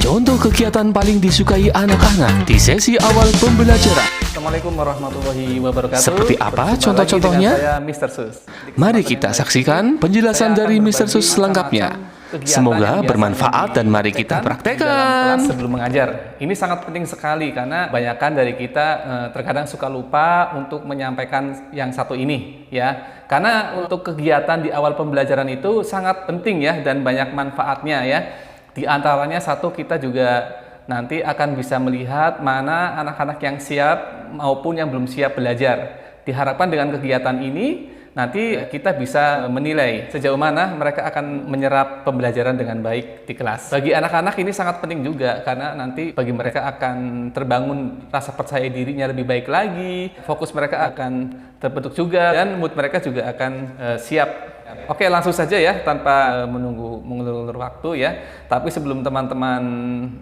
Contoh kegiatan paling disukai anak-anak di sesi awal pembelajaran. Assalamualaikum warahmatullahi wabarakatuh. Seperti apa contoh-contohnya? Saya Mr. Sus. Mari kita saksikan penjelasan dari Mr. Sus selengkapnya. Semoga bermanfaat dan mari kita praktekkan. Sebelum mengajar, ini sangat penting sekali karena banyakkan dari kita terkadang suka lupa untuk menyampaikan yang satu ini, ya. Karena untuk kegiatan di awal pembelajaran itu sangat penting ya dan banyak manfaatnya ya. Di antaranya satu, kita juga nanti akan bisa melihat mana anak-anak yang siap maupun yang belum siap belajar. Diharapkan dengan kegiatan ini nanti kita bisa menilai sejauh mana mereka akan menyerap pembelajaran dengan baik di kelas. Bagi anak-anak ini sangat penting juga karena nanti bagi mereka akan terbangun rasa percaya dirinya lebih baik lagi, fokus mereka akan terbentuk juga dan mood mereka juga akan siap. Oke, langsung saja ya tanpa mengulur-ulur waktu ya. Tapi sebelum teman-teman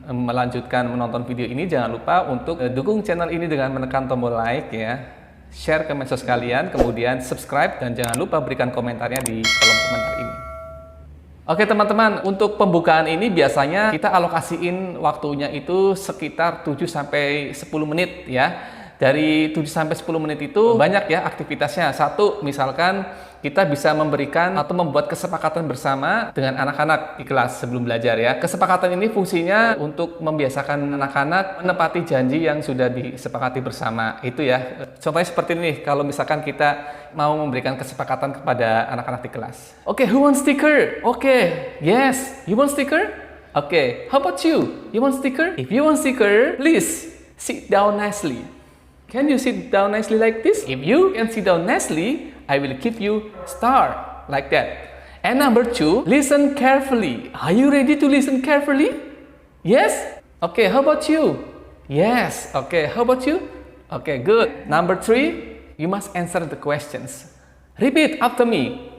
melanjutkan menonton video ini, jangan lupa untuk dukung channel ini dengan menekan tombol like ya, share ke medsos kalian, kemudian subscribe dan jangan lupa berikan komentarnya di kolom komentar ini. Oke teman-teman, untuk pembukaan ini biasanya kita alokasiin waktunya itu sekitar 7-10 menit ya. Dari 7-10 menit itu banyak ya aktivitasnya. Satu, misalkan kita bisa memberikan atau membuat kesepakatan bersama dengan anak-anak di kelas sebelum belajar ya. Kesepakatan ini fungsinya untuk membiasakan anak-anak menepati janji yang sudah disepakati bersama. Itu ya. Contohnya seperti ini, kalau misalkan kita mau memberikan kesepakatan kepada anak-anak di kelas. Oke, who wants sticker? Oke, yes, you want sticker? Oke, how about you? You want sticker? If you want sticker, please sit down nicely. Can you sit down nicely like this? If you can sit down nicely, I will give you star like that. And number 2, listen carefully. Are you ready to listen carefully? Yes? Okay, how about you? Yes. Okay, how about you? Okay, good. Number 3, you must answer the questions. Repeat after me.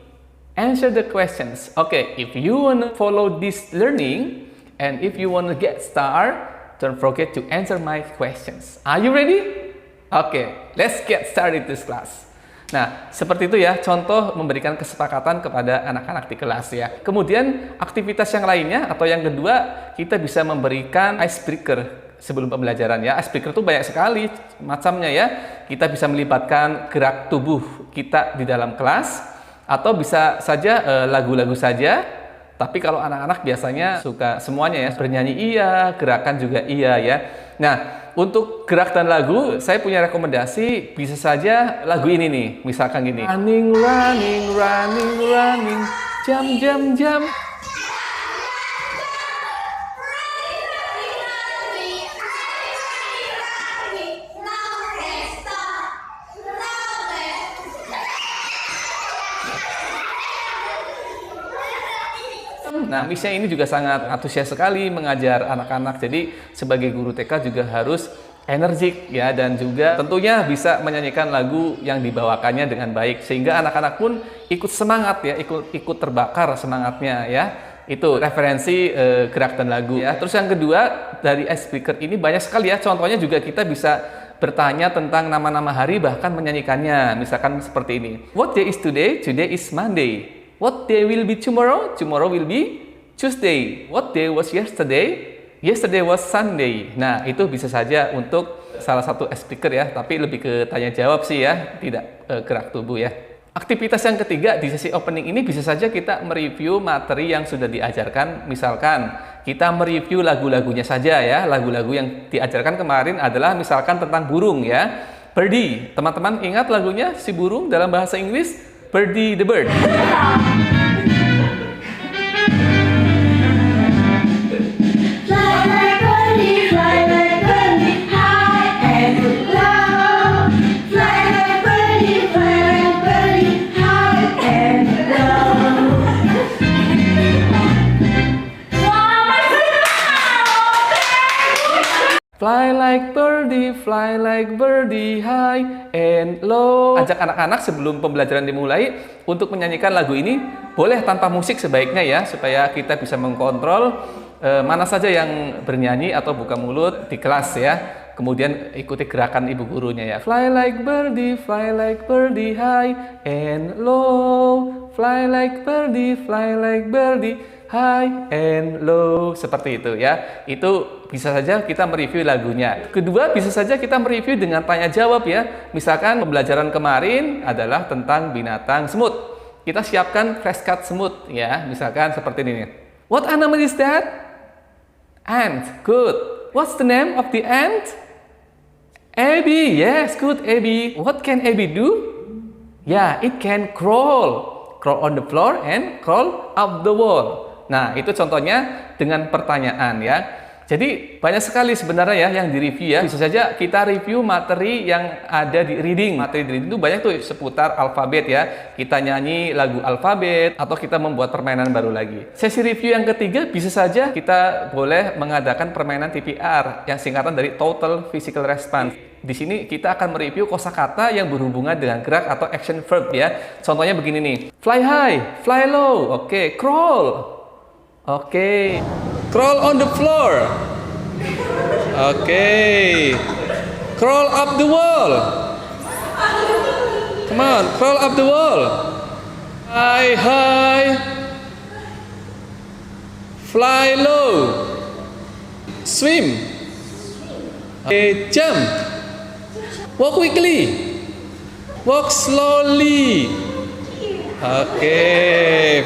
Answer the questions. Okay, if you want to follow this learning and if you want to get star, don't forget to answer my questions. Are you ready? Oke, let's get started this class. Nah, seperti itu ya, contoh memberikan kesepakatan kepada anak-anak di kelas ya. Kemudian aktivitas yang lainnya atau yang kedua, kita bisa memberikan icebreaker sebelum pembelajaran ya. Icebreaker itu banyak sekali macamnya ya. Kita bisa melibatkan gerak tubuh kita di dalam kelas atau bisa saja lagu-lagu saja. Tapi kalau anak-anak biasanya suka semuanya ya, bernyanyi iya, gerakan juga iya ya. Nah, untuk gerak dan lagu, saya punya rekomendasi, bisa saja lagu ini nih, misalkan gini. Running, running, running, running, jam, jam, jam. Nah, Misha ini juga sangat antusias sekali mengajar anak-anak. Jadi sebagai guru TK juga harus energik ya dan juga tentunya bisa menyanyikan lagu yang dibawakannya dengan baik sehingga anak-anak pun ikut semangat ya, ikut terbakar semangatnya ya. Itu referensi gerak dan lagu ya. Terus yang kedua, dari icebreaker ini banyak sekali ya. Contohnya juga kita bisa bertanya tentang nama-nama hari bahkan menyanyikannya. Misalkan seperti ini. What day is today? Today is Monday. What day will be tomorrow? Tomorrow will be Tuesday. What day was yesterday? Yesterday was Sunday. Nah, itu bisa saja untuk salah satu speaker ya, tapi lebih ke tanya jawab sih ya, tidak gerak tubuh ya. Aktivitas yang ketiga di sesi opening ini bisa saja kita mereview materi yang sudah diajarkan. Misalkan kita mereview lagu-lagunya saja ya. Lagu-lagu yang diajarkan kemarin adalah misalkan tentang burung ya. Birdie. Teman-teman ingat lagunya si burung dalam bahasa Inggris? Birdie the bird. Fly like birdie, high and low. Ajak anak-anak sebelum pembelajaran dimulai untuk menyanyikan lagu ini, boleh tanpa musik sebaiknya ya, supaya kita bisa mengkontrol mana saja yang bernyanyi atau buka mulut di kelas ya. Kemudian ikuti gerakan ibu gurunya ya. Fly like birdie, high and low. Fly like birdie, high and low, seperti itu ya. Itu bisa saja kita mereview lagunya. Kedua, bisa saja kita mereview dengan tanya jawab ya. Misalkan pembelajaran kemarin adalah tentang binatang semut. Kita siapkan flashcard semut ya. Misalkan seperti ini nih. What animal is that? Ant. Good. What's the name of the ant? Abby. Yes, good Abby. What can Abby do? Yeah, it can crawl. Crawl on the floor and crawl up the wall. Nah, itu contohnya dengan pertanyaan ya. Jadi banyak sekali sebenarnya ya yang direview ya. Bisa saja kita review materi yang ada di reading. Materi di reading itu banyak tuh seputar alfabet ya. Kita nyanyi lagu alfabet atau kita membuat permainan baru lagi. Sesi review yang ketiga bisa saja kita boleh mengadakan permainan TPR yang singkatan dari Total Physical Response. Di sini kita akan mereview kosakata yang berhubungan dengan gerak atau action verb ya. Contohnya begini nih. Fly high, fly low. Oke, crawl. Oke. Crawl on the floor. Oke. Crawl up the wall. Come on, crawl up the wall. Fly high. Fly low. Swim. Okay, jump. Walk quickly. Walk slowly.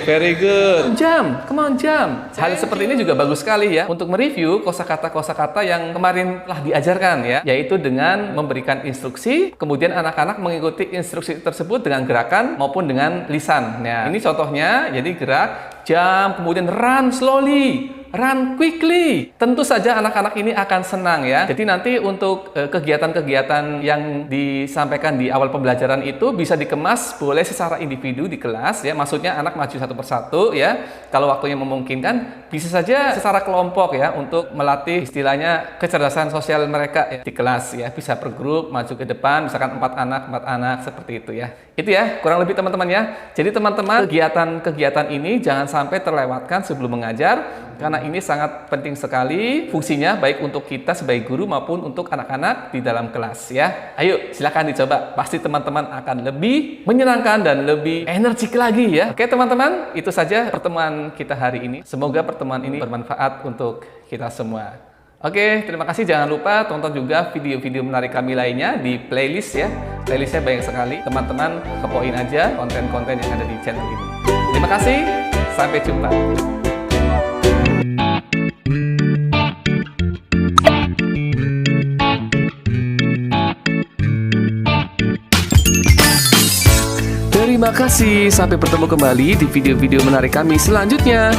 Very good. Jump, come on jump. Hal seperti ini juga bagus sekali ya untuk mereview kosakata-kosakata yang kemarin telah diajarkan ya, yaitu dengan memberikan instruksi, kemudian anak-anak mengikuti instruksi tersebut dengan gerakan maupun dengan lisan. Nah, ini contohnya, jadi gerak, jump, kemudian run slowly, run quickly. Tentu saja anak-anak ini akan senang ya. Jadi nanti untuk kegiatan-kegiatan yang disampaikan di awal pembelajaran itu bisa dikemas boleh secara individu di kelas ya. Maksudnya anak maju satu persatu ya. Kalau waktunya memungkinkan bisa saja secara kelompok ya untuk melatih istilahnya kecerdasan sosial mereka ya, di kelas ya. Bisa per grup maju ke depan, misalkan 4 anak seperti itu ya. Itu ya kurang lebih teman-teman ya. Jadi teman-teman kegiatan-kegiatan ini jangan sampai terlewatkan sebelum mengajar. Karena ini sangat penting sekali fungsinya baik untuk kita sebagai guru maupun untuk anak-anak di dalam kelas ya. Ayo silakan dicoba, pasti teman-teman akan lebih menyenangkan dan lebih energik lagi ya. Oke teman-teman, itu saja pertemuan kita hari ini. Semoga pertemuan ini bermanfaat untuk kita semua. Oke, terima kasih. Jangan lupa tonton juga video-video menarik kami lainnya di playlist ya. Playlistnya banyak sekali. Teman-teman kepoin aja konten-konten yang ada di channel ini. Terima kasih, sampai jumpa. Terima kasih, sampai bertemu kembali di video-video menarik kami selanjutnya.